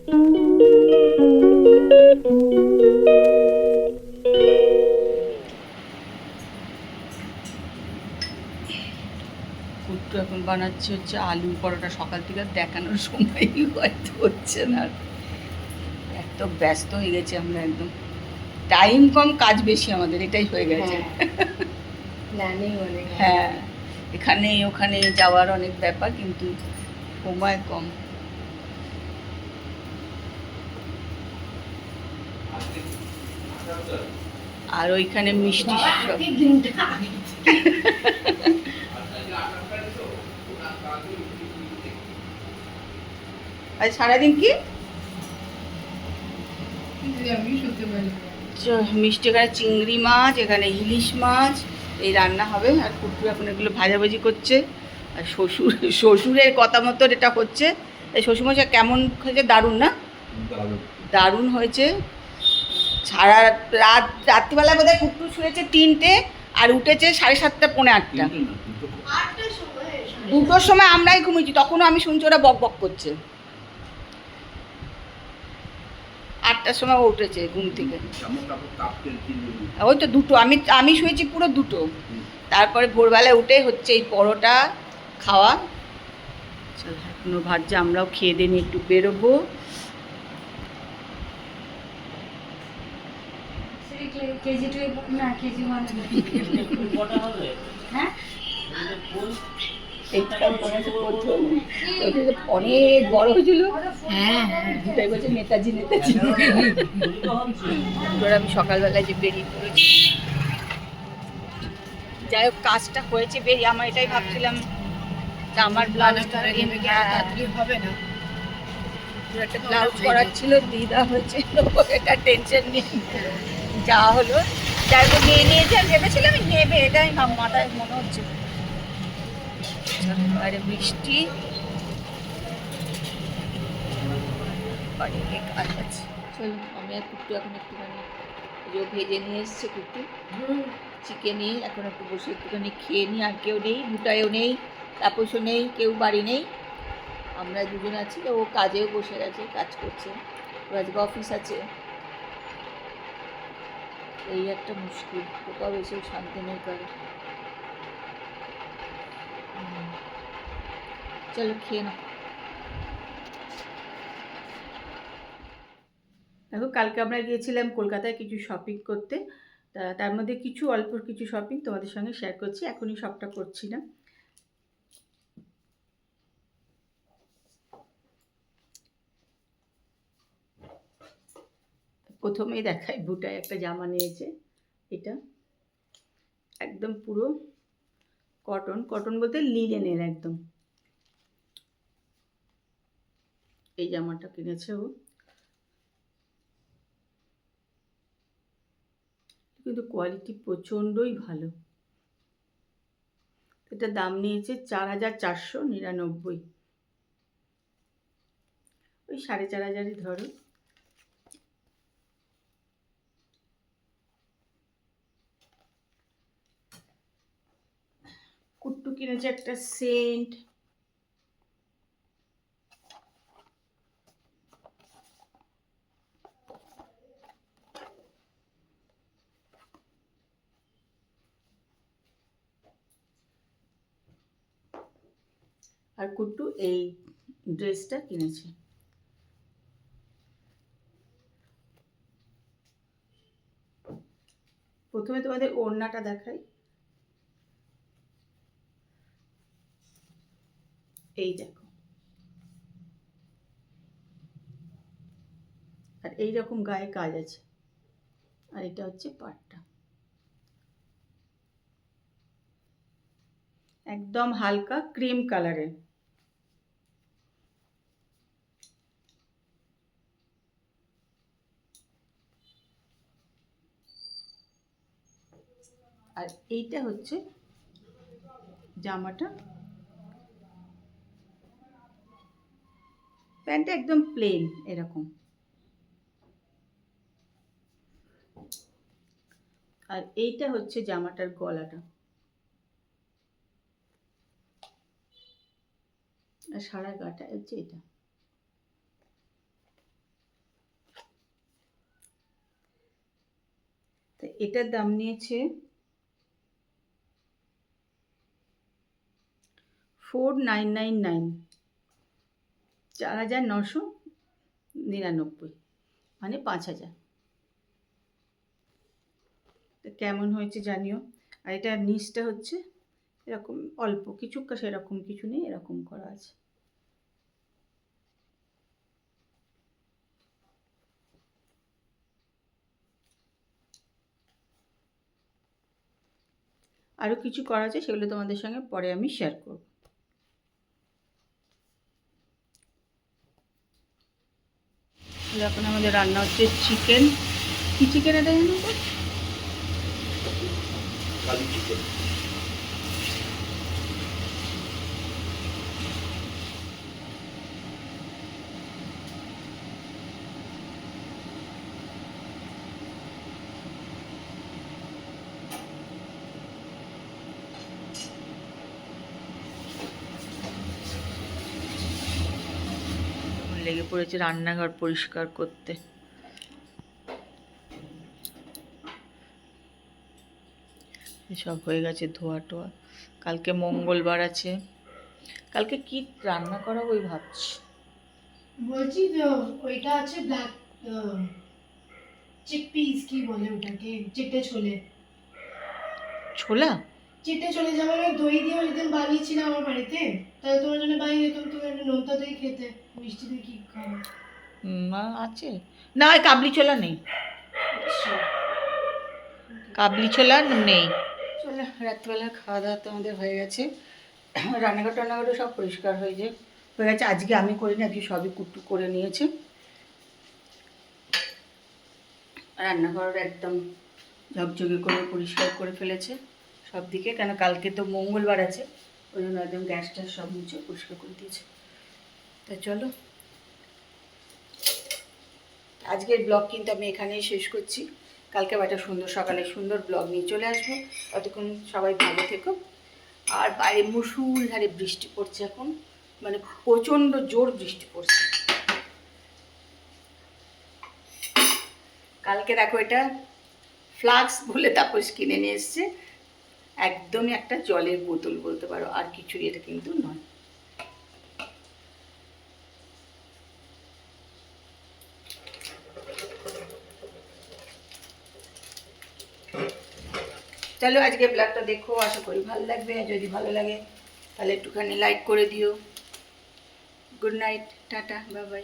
কুট্টু এখন বানাচ্ছে হচ্ছে আলু পরোটা, সকাল থেকে দেখানোর সময়ই হয়তো হচ্ছে না, এত ব্যস্ত হয়ে গেছি আমরা, একদম টাইম কম কাজ বেশি আমাদের, এটাই হয়ে গেছে। হ্যাঁ, এখানে ওখানে যাওয়ার অনেক ব্যাপার, কিন্তু সময় কম। আর ওইখানে মিষ্টি আজ সারাদিন কি মিষ্টি, এখানে চিংড়ি মাছ, এখানে ইলিশ মাছ, এই রান্না হবে। আর কুট্টু এখন এগুলো ভাজাভাজি করছে। আর শ্বশুরের কথা মতো এটা হচ্ছে। এই শ্বশুরমশাই কেমন হয়েছে? দারুণ না? দারুণ হয়েছে। সারা রাত্রিবেলায় বোধহয় কুট্টু শুয়েছে 3টে, আর উঠেছে 7:30 পৌনে 8টা। 2টোর সময় আমরাই ঘুমিয়েছি, তখনও আমি শুনছি ওরা বক বক করছে। 8টার সময় ও উঠেছে ঘুম থেকে। ওই তো 2টো, আমি শুয়েছি পুরো 2টো। তারপরে ভোরবেলায় উঠে হচ্ছে এই পরোটা খাওয়া। এখনো ভাবছে, আমরাও খেয়ে দিয়ে নিয়ে একটু বেরোবো। অনেক বড় হয়েছিল। তাই বলছে নেতাজি নেতাজি। আমি সকালবেলায় যে বেরিয়ে পড়েছি, যাই হোক কাজটা হয়েছে বেরিয়ে। আমার এটাই ভাবছিলাম যে আমার ব্লাউজটা হবে না, একটা ব্লাউজ করার ছিল, দিদা হচ্ছে এটা টেনশন নিয়ে যা হলো, যাই হোক নিয়ে নিয়েছে। ভেবেছিলাম নেবে, এটাই মাথায় মনে হচ্ছে। আরে বৃষ্টি, কাজ আছে। চলো, আমি আর কুট্টু এখন একটুখানি ভেজে নিয়ে এসছে কুট্টু চিকেন, এখন একটু বসে একটুখানি খেয়ে নিই। আর কেউ নেই, ভুটায়ও নেই, তাপসও নেই, কেউ বাড়ি নেই, আমরা দুজন আছি। ও কাজেও বসে গেছে, কাজ করছে, আজকে অফিস আছে। এই একটা মুশকিল, কোথাও এসেও শান্তি নেই করে। চলো খেয়ে নাও। দেখো, কালকে আমরা গিয়েছিলাম কলকাতায় কিছু শপিং করতে, তার মধ্যে কিছু অল্প কিছু শপিং তোমাদের সঙ্গে শেয়ার করছি। এখনই সবটা করছি না। প্রথমেই দেখাই, ভুটায় একটা জামা নিয়েছে। এটা একদম পুরো কটন, কটন বলতে লিনেনের একদম। এই জামাটা কিনেছে ও, কিন্তু কোয়ালিটি প্রচণ্ডই ভালো। এটা দাম নিয়েছে 4,499, ওই 4,500 ধরো। কুট্টু কিনেছে একটা সেন্ট, আর কুট্টু এই ড্রেসটা কিনেছে। প্রথমে তোমাদের ওড়নাটা দেখাই, এই দেখো, আর এই রকম গায়ে কাজ আছে। আর এটা হচ্ছে পাটটা, একদম হালকা ক্রিম কালারের। আর এইটা হচ্ছে জামাটা, প্যান্টটা একদম প্লেন এরকম। আর এইটা হচ্ছে জামাটার গলাটা, আর সারা গাটা হচ্ছে এটা। তো এটার দাম নিয়েছে 4999, 4999, মানে 5000। তো কেমন হয়েছে জানিও। আর এটা নিচটা হচ্ছে এরকম অল্প কিছু, সেরকম কিছু নেই, এরকম করা আছে। আরও কিছু করা আছে, সেগুলো তোমাদের সঙ্গে পরে আমি শেয়ার করব। এখন আমাদের রান্না হচ্ছে চিকেন। কি চিকেন এটা জানো তো? কালি চিকেন। লেগে পড়েছে রান্নাঘর পরিষ্কার করতে। সব হয়ে গেছে ধোয়া টোয়া। কালকে মঙ্গলবার আছে, কালকে কি রান্না করাবো ওই ভাবছি। বলছি তো ওইটা আছে ব্ল্যাক চিকপিস কি বলে ওটাকে, চিটে ছোলে। ছোলা? চিটে ছোলে যেমন ওই দই দিয়ে ওই দিন বানিয়েছিলাম আমার বাড়িতে, তাহলে তোমার জন্য বানিয়ে দিতাম, তুমি একটা নোনতা দই খেতে, মিষ্টি দই কি খাও? না আছে না, ওই কাবলি ছোলা নেই, কাবলি ছোলা নেই। চলে রাত্রিবেলা খাওয়া দাওয়া তো আমাদের হয়ে গেছে। রান্নাঘর টান্নাঘরও সব পরিষ্কার হয়ে গেছে। আজকে আমি করিনি, আজকে সবই কুটু করে নিয়েছে। রান্নাঘর একদম ঝকঝকে করে পরিষ্কার করে ফেলেছে সব দিকে, কেন কালকে তো মঙ্গলবার আছে, ওই জন্য একদম গ্যাস ট্যাস সব মুছে পরিষ্কার করে দিয়েছে। তা চলো, আজকের ব্লগ কিন্তু আমি এখানেই শেষ করছি। কালকে একটা সুন্দর সকালে সুন্দর ব্লগ নিয়ে চলে আসবো। ততক্ষণ সবাই ভালো থেকো। আর বাইরে মুষলধারে বৃষ্টি পড়ছে এখন, মানে প্রচণ্ড জোর বৃষ্টি পড়ছে। কালকে দেখো এটা ফ্লাক্স বলে তাপস কিনে নিয়ে এসছে, একদমই একটা জলের বোতল বলতে পারো, আর কিছুই এটা কিন্তু নয়। চলো আজকে ব্লগটা দেখো, আশা করি ভালো লাগবে। আর যদি ভালো লাগে তাহলে একটুখানি লাইক করে দিও। Good night, tata, bye bye.